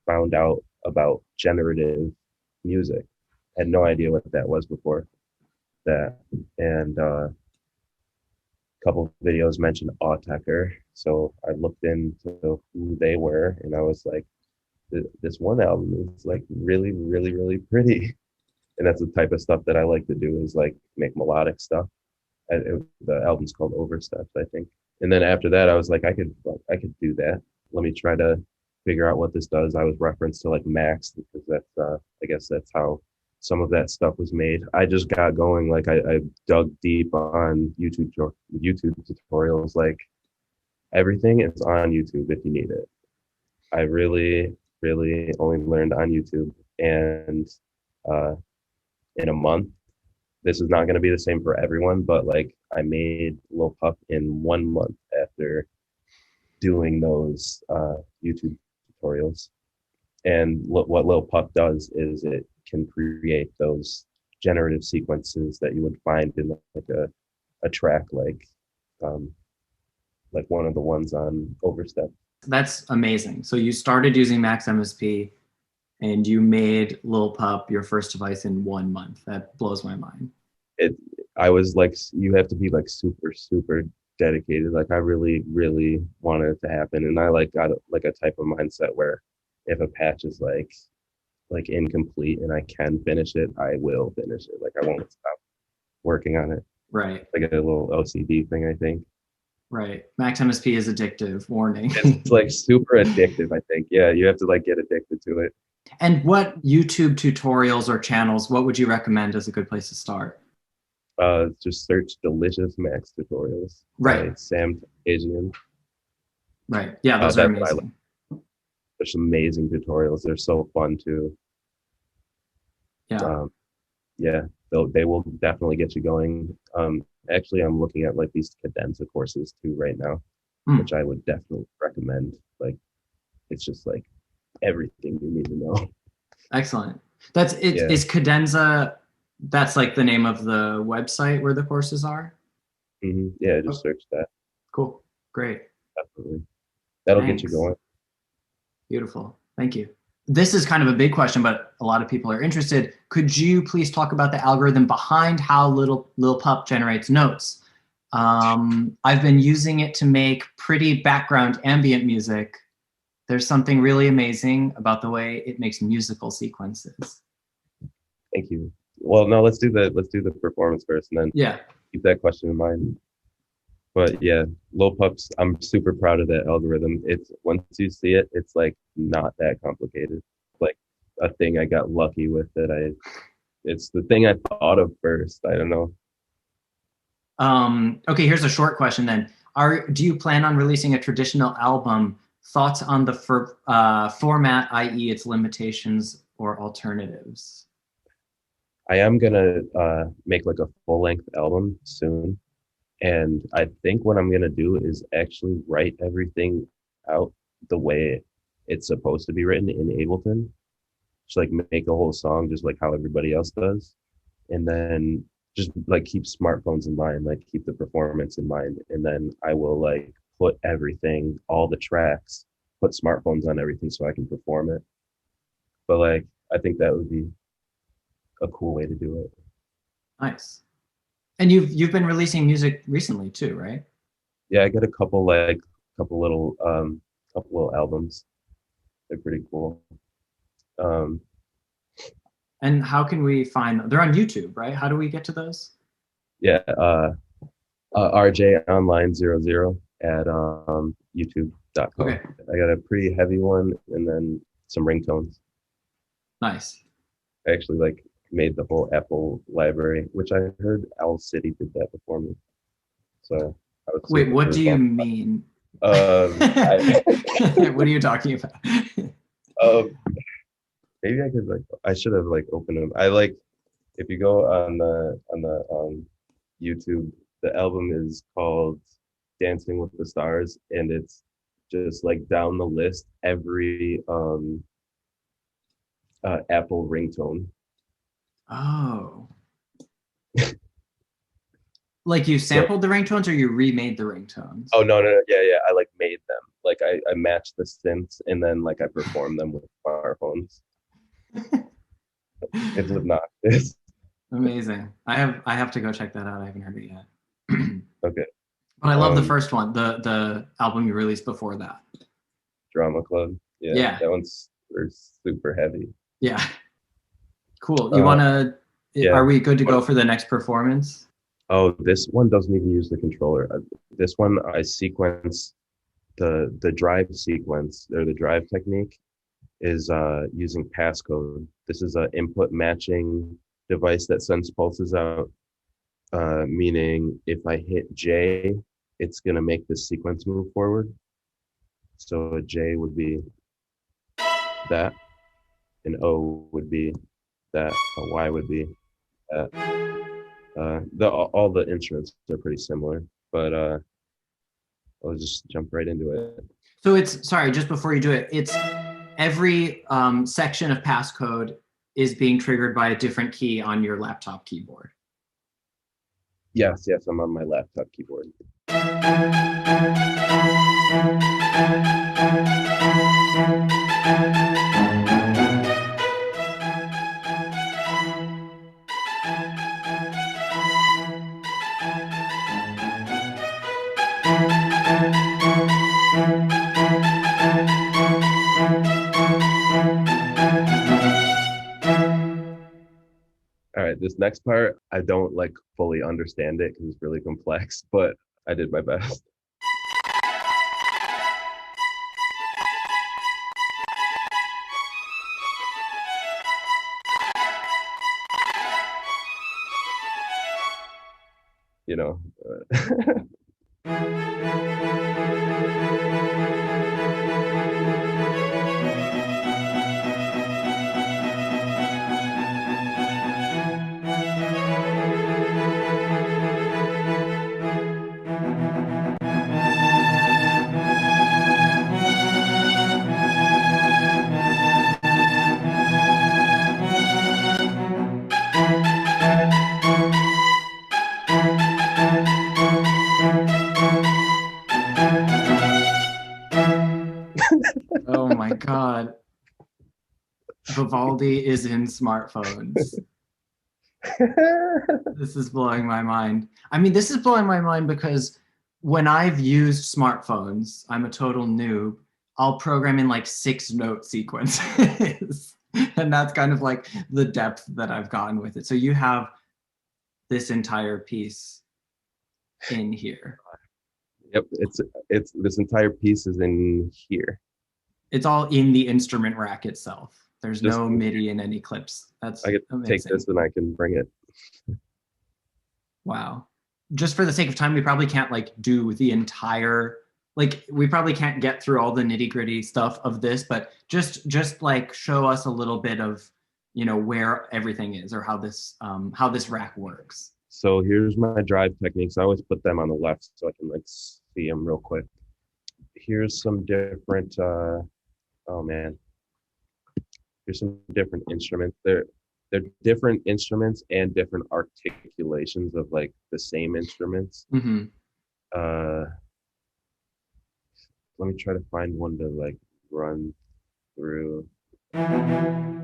found out about generative music. Had no idea what that was before that. And a couple of videos mentioned Autechre. So I looked into who they were and I was like, this one album is like really, really, really pretty. And that's the type of stuff that I like to do is like make melodic stuff. The album's called Oversteps, I think. And then after that, I was like, I could do that. Let me try to figure out what this does. I was referenced to like Max because that's I guess that's how some of that stuff was made. I just got going. Like I dug deep on YouTube tutorials. Like everything is on YouTube if you need it. I really, really only learned on YouTube, and in a month. This is not going to be the same for everyone, but like I made Lil Pup in 1 month after doing those YouTube tutorials. And what Lil Pup does is it can create those generative sequences that you would find in like a track like one of the ones on Overstep. That's amazing. So you started using Max MSP and you made Lil Pup your first device in 1 month. That blows my mind. I was like, you have to be like super, super dedicated. Like I really, really wanted it to happen. And I like got like a type of mindset where if a patch is like incomplete and I can finish it, I will finish it. Like I won't stop working on it. Right. Like a little OCD thing, I think. Right. Max MSP is addictive. Warning. It's like super addictive, I think. Yeah, you have to like get addicted to it. And what YouTube tutorials or channels, what would you recommend as a good place to start? Just search Delicious Max Tutorials. Right. By Sam Asian. Right. Yeah, those are amazing. There's amazing tutorials. They're so fun too. Yeah. Yeah, they will definitely get you going. Actually, I'm looking at like these cadenza courses too right now, which I would definitely recommend. Like, it's just like everything you need to know. Excellent. That's it. Yeah. Is cadenza? That's like the name of the website where the courses are? Mm-hmm. Yeah, just search that. Cool. Great. Definitely. That'll get you going. Beautiful. Thank you. This is kind of a big question, but a lot of people are interested. Could you please talk about the algorithm behind how Lil Pup generates notes? I've been using it to make pretty background ambient music. There's something really amazing about the way it makes musical sequences. Thank you. Well, no, let's do the performance first, and then keep that question in mind. But yeah, Lil Pup's, I'm super proud of that algorithm. It's once you see it, it's like not that complicated. Like a thing I got lucky with it's the thing I thought of first. I don't know. Okay, here's a short question then. Do you plan on releasing a traditional album thoughts on the format, i.e. its limitations or alternatives? I am gonna make like a full-length album soon. And I think what I'm gonna do is actually write everything out the way it's supposed to be written in Ableton. Just like make a whole song just like how everybody else does. And then just like keep smartphones in mind, like keep the performance in mind. And then I will like put everything, all the tracks, put smartphones on everything so I can perform it. But like I think that would be a cool way to do it. Nice. And you've been releasing music recently too, right? Yeah, I got a couple little albums. They're pretty cool. And how can we find them? They're on YouTube, right? How do we get to those? Yeah, RJ Online 00 at YouTube.com. Okay. I got a pretty heavy one and then some ringtones. Nice. I actually like made the whole Apple library, which I heard Owl City did that before me. So I would wait, what do you mean? What are you talking about? Maybe I could like I should have like opened them. I like if you go on the YouTube, the album is called Dancing with the Stars, and it's just like down the list every Apple ringtone. Oh. Like you sampled the ringtones or you remade the ringtones? Oh no, yeah. I like made them. Like I matched the synths and then like I performed them with smartphones. It's obnoxious. Amazing. I have to go check that out. I haven't heard it yet. Okay. But I love the first one, the album you released before that. Drama Club. Yeah. That one's super heavy. Yeah. Cool. You wanna are we good to go for the next performance? Oh, this one doesn't even use the controller. This one I sequence the drive sequence or the drive technique is using passcode. This is an input matching device that sends pulses out, meaning if I hit J, it's going to make the sequence move forward. So a J would be that, an O would be that, a Y would be that. All the instruments are pretty similar, but I'll just jump right into it. So it's, sorry, just before you do it, it's every section of passcode is being triggered by a different key on your laptop keyboard. Yes, I'm on my laptop keyboard. All right, this next part, I don't like fully understand it because it's really complex, but I did my best. You know. Oh my God. Vivaldi is in smartphones. This is blowing my mind. I mean, this is blowing my mind because when I've used smartphones, I'm a total noob. I'll program in like 6-note sequences. And that's kind of like the depth that I've gotten with it. So you have this entire piece in here. Yep, it's this entire piece is in here. It's all in the instrument rack itself. There's no MIDI in any clips. That's I could amazing. take this and I can bring it. Wow. Just for the sake of time, we probably can't like do the entire like we probably can't get through all the nitty-gritty stuff of this, but just like show us a little bit of, you know, where everything is or how this rack works. So here's my drive techniques. I always put them on the left so I can like see them real quick. Here's some different, oh man. Here's some different instruments. They're different instruments and different articulations of like the same instruments. Mm-hmm. Let me try to find one to like run through. I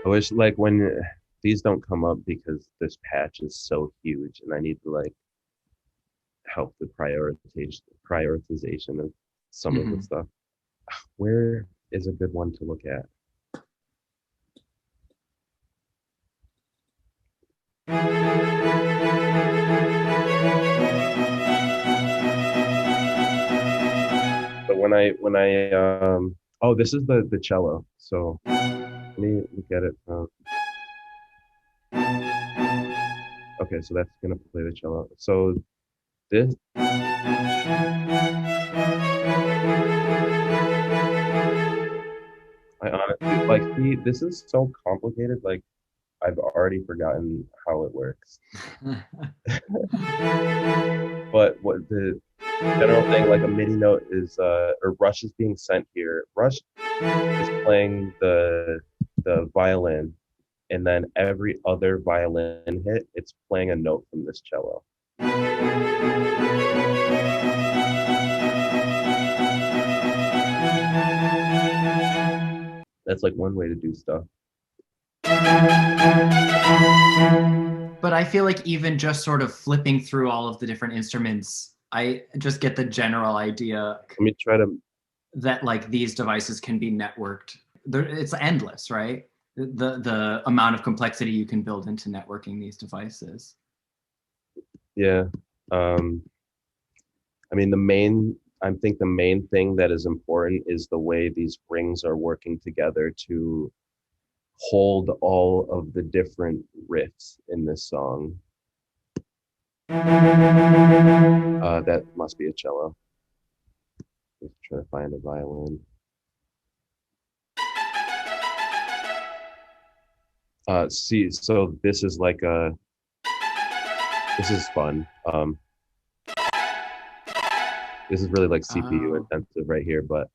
wish like when these don't come up because this patch is so huge and I need to like help the prioritization of some of the stuff. Where is a good one to look at? So when I oh, this is the cello. So let me look at it from, okay, so that's gonna play the cello. So this, I honestly like, see, this is so complicated. Like I've already forgotten how it works. But what the general thing, like a MIDI note is, or Rush is being sent here. Rush is playing the violin, and then every other violin hit, it's playing a note from this cello. That's like one way to do stuff. But I feel like even just sort of flipping through all of the different instruments, I just get the general idea. Let me try to. That like these devices can be networked. It's endless, right? The amount of complexity you can build into networking these devices. Yeah. I mean, I think the main thing that is important is the way these rings are working together to hold all of the different riffs in this song. That must be a cello. Let's try to find a violin. See, so this is like this is fun. This is really like CPU intensive right here, but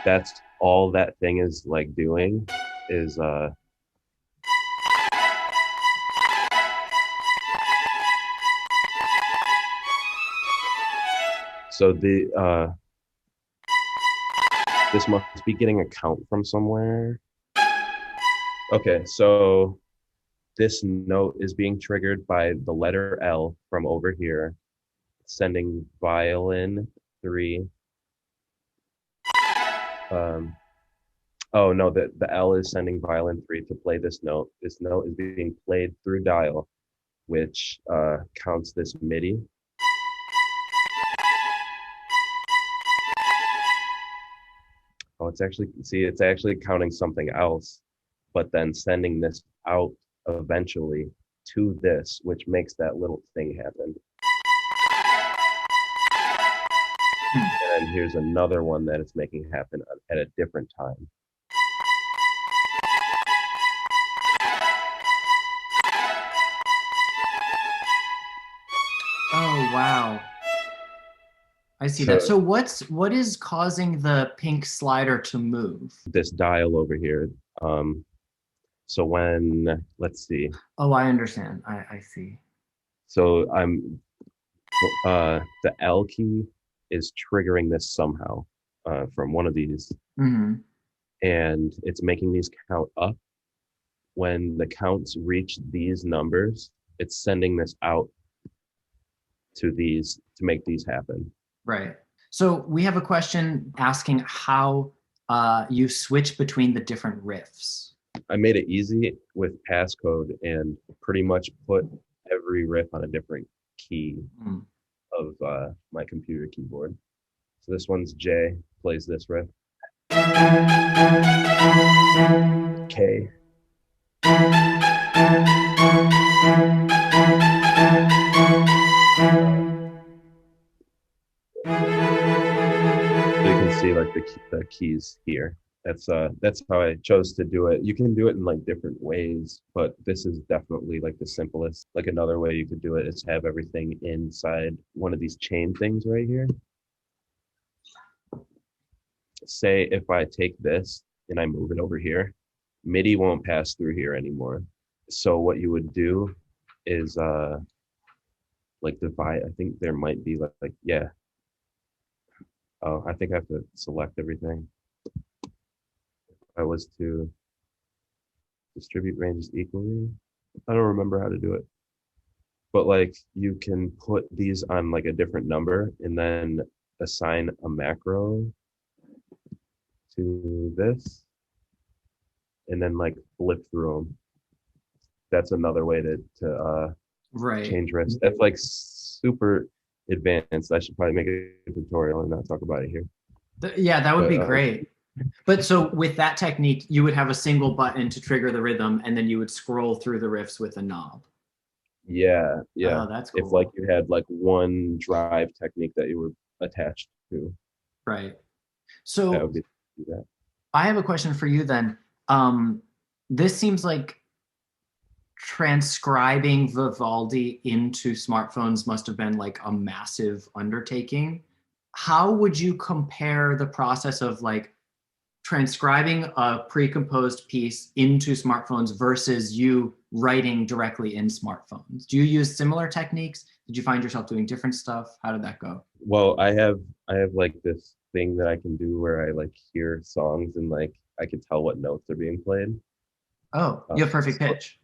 that's all that thing is like doing is so the this must be getting a count from somewhere. Okay, so this note is being triggered by the letter L from over here, sending violin 3. Oh no, the L is sending violin 3 to play this note. This note is being played through dial, which counts this MIDI. Oh, it's actually counting something else, but then sending this out eventually to this, which makes that little thing happen. And here's another one that it's making happen at a different time. Oh, wow. I see that. So what is causing the pink slider to move? This dial over here. So when, let's see. Oh, I understand. I see. So the L key is triggering this somehow from one of these. Mm-hmm. And it's making these count up. When the counts reach these numbers, it's sending this out to these to make these happen. Right. So we have a question asking how you switch between the different riffs. I made it easy with passcode and pretty much put every riff on a different key of my computer keyboard. So this one's J, plays this riff. K. like the keys here. That's how I chose to do it. You can do it in like different ways, but this is definitely like the simplest. Like another way you could do it is have everything inside one of these chain things right here. Say if I take this and I move it over here, MIDI won't pass through here anymore. So what you would do is like divide. I think there might be like yeah. Oh, I think I have to select everything. If I was to distribute ranges equally, I don't remember how to do it. But like you can put these on like a different number and then assign a macro to this and then like flip through them. That's another way to Right. change riffs. That's like super advanced. I should probably make a tutorial and not talk about it here. Yeah, that would be great. But so with that technique, you would have a single button to trigger the rhythm, and then you would scroll through the riffs with a knob. Yeah. Oh, that's cool. If like you had like one drive technique that you were attached to. Right. So that would be that. I have a question for you then. This seems like transcribing Vivaldi into smartphones must have been like a massive undertaking. How would you compare the process of like transcribing a pre-composed piece into smartphones versus you writing directly in smartphones? Do you use similar techniques? Did you find yourself doing different stuff? How did that go? Well, I have like this thing that I can do where I like hear songs and like I can tell what notes are being played. Oh, you have perfect pitch.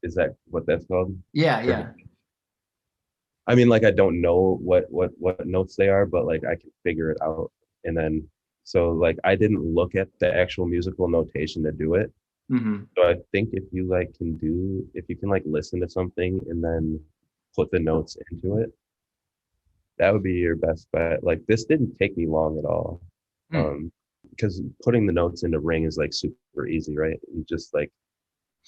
Is that what that's called? Yeah, Perfect. yeah. I mean, like I don't know what notes they are, but like I can figure it out. And then so like I didn't look at the actual musical notation to do it. Mm-hmm. So I think if you can like listen to something and then put the notes into it, that would be your best bet. Like this didn't take me long at all. Because putting the notes into Ring is like super easy, right? You just like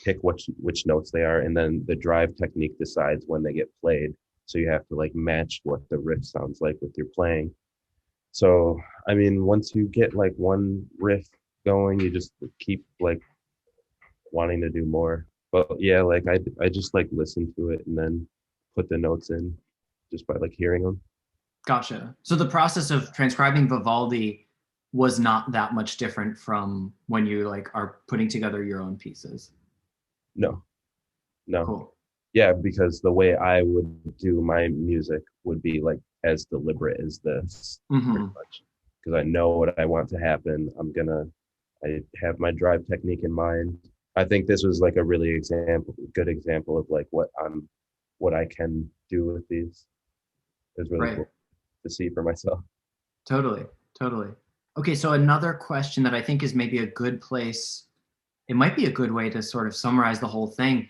pick which notes they are, and then the drive technique decides when they get played. So you have to like match what the riff sounds like with your playing. So, I mean, once you get like one riff going, you just keep like wanting to do more. But yeah, like I just like listen to it and then put the notes in just by like hearing them. Gotcha. So the process of transcribing Vivaldi was not that much different from when you like are putting together your own pieces. No. Cool. Yeah, because the way I would do my music would be like as deliberate as this, pretty much. Because I know what I want to happen. I have my drive technique in mind. I think this was like a really good example of like what I can do with these. It's really cool to see for myself. Totally. Okay, so another question that I think is maybe a good place. It might be a good way to sort of summarize the whole thing.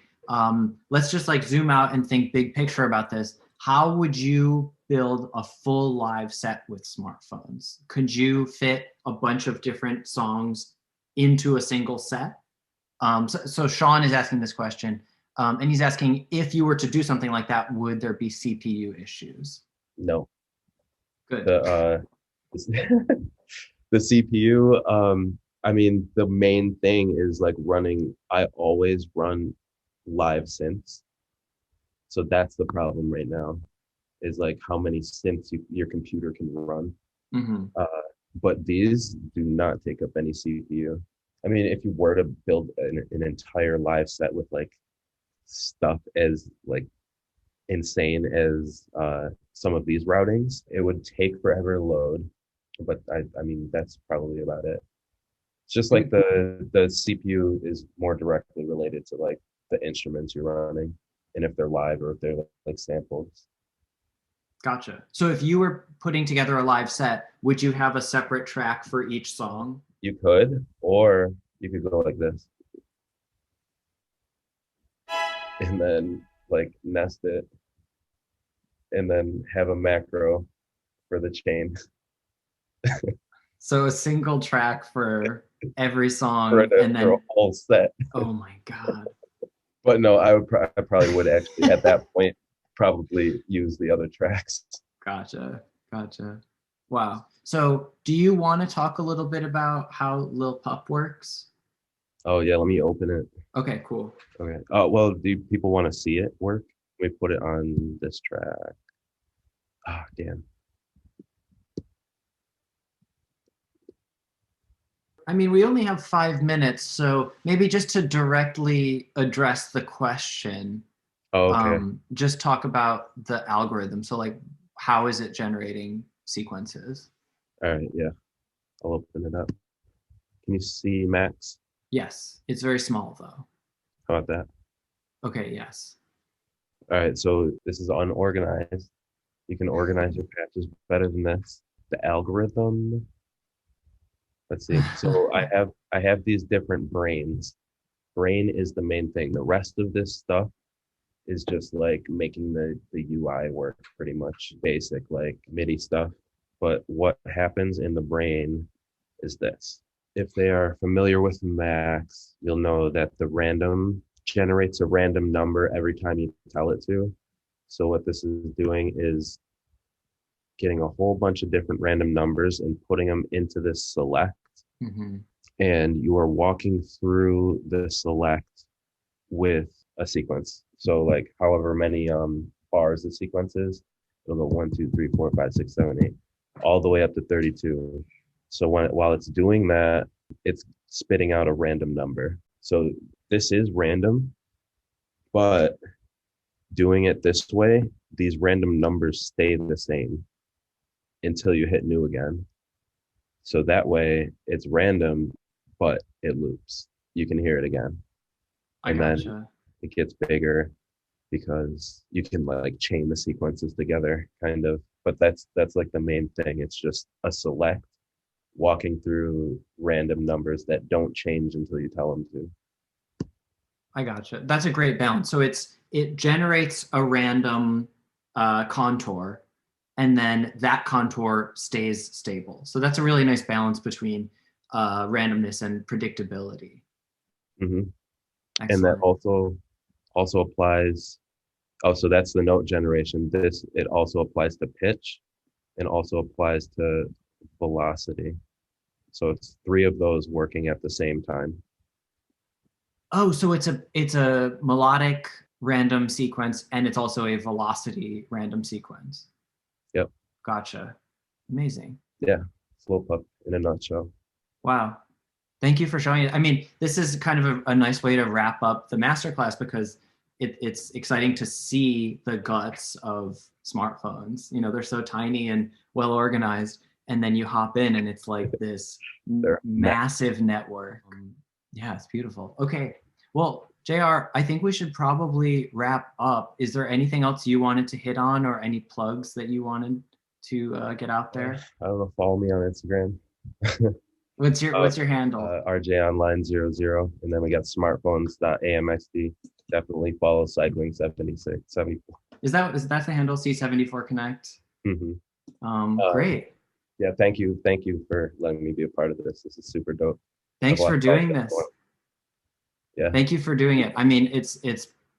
Let's just like zoom out and think big picture about this. How would you build a full live set with smartphones? Could you fit a bunch of different songs into a single set? So Sean is asking this question, and he's asking if you were to do something like that, would there be CPU issues? No. Good. The CPU, I mean, the main thing is like I always run live synths. So that's the problem right now, is like how many synths your computer can run. But these do not take up any CPU. I mean, if you were to build an entire live set with like stuff as like insane as some of these routings, it would take forever to load. But I mean, that's probably about it. It's just like the CPU is more directly related to like the instruments you're running and if they're live or if they're like samples. Gotcha. So if you were putting together a live set, would you have a separate track for each song? You could, or you could go like this. And then like nest it and then have a macro for the chain. So a single track for every song, and then a whole set. Oh my god! But no, I probably would actually at that point probably use the other tracks. Gotcha. Wow. So do you want to talk a little bit about how Lil Pup works? Oh yeah, let me open it. Okay, cool. Okay. Oh well, do people want to see it work? Let me put it on this track. Ah, damn. I mean, we only have 5 minutes, so maybe just to directly address the question, Oh, okay. just talk about the algorithm. So like, how is it generating sequences? All right, yeah. I'll open it up. Can you see Max? Yes, it's very small though. How about that? Okay, yes. All right, so this is unorganized. You can organize your patches better than this. The algorithm. Let's see. So I have these different brains. Brain is the main thing. The rest of this stuff is just like making the UI work, pretty much basic like MIDI stuff. But what happens in the brain is this. If they are familiar with Max, you'll know that the random generates a random number every time you tell it to. So what this is doing is getting a whole bunch of different random numbers and putting them into this select. Mhm. And you are walking through the select with a sequence. So like however many bars the sequence is, it'll go 1, 2, 3, 4, 5, 6, 7, 8, all the way up to 32. So while it's doing that, it's spitting out a random number. So this is random, but doing it this way, these random numbers stay the same until you hit new again. So that way it's random, but it loops. You can hear it again. I And then gotcha. it gets bigger because you can like chain the sequences together kind of. But that's like the main thing. It's just a select walking through random numbers that don't change until you tell them to. I gotcha. That's a great balance. So it generates a random contour, and then that contour stays stable. So that's a really nice balance between randomness and predictability. Hmm. And that Excellent. also applies. Oh, so that's the note generation. This it also applies to pitch and also applies to velocity. So it's three of those working at the same time. Oh, so it's a melodic random sequence, and it's also a velocity random sequence. Yep. Gotcha. Amazing. Yeah. Slow pup in a nutshell. Wow. Thank you for showing it. I mean, this is kind of a nice way to wrap up the masterclass because it's exciting to see the guts of smartphones. You know, they're so tiny and well organized, and then you hop in and it's like this They're massive network. Yeah, it's beautiful. Okay, well, JR, I think we should probably wrap up. Is there anything else you wanted to hit on, or any plugs that you wanted to get out there? I don't know. Follow me on Instagram. What's your handle? RJ Online 00. And then we got smartphones.amxd. Definitely follow Cycling 76, 74. Is that the handle, C74 Connect? Great. Yeah, thank you. Thank you for letting me be a part of this. This is super dope. Thanks for doing this. Yeah. Thank you for doing it. I mean, it's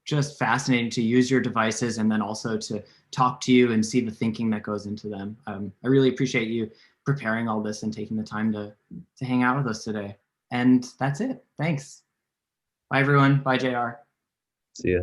just fascinating to use your devices and then also to talk to you and see the thinking that goes into them. I really appreciate you preparing all this and taking the time to hang out with us today. And that's it. Thanks. Bye, everyone. Bye, JR. See ya.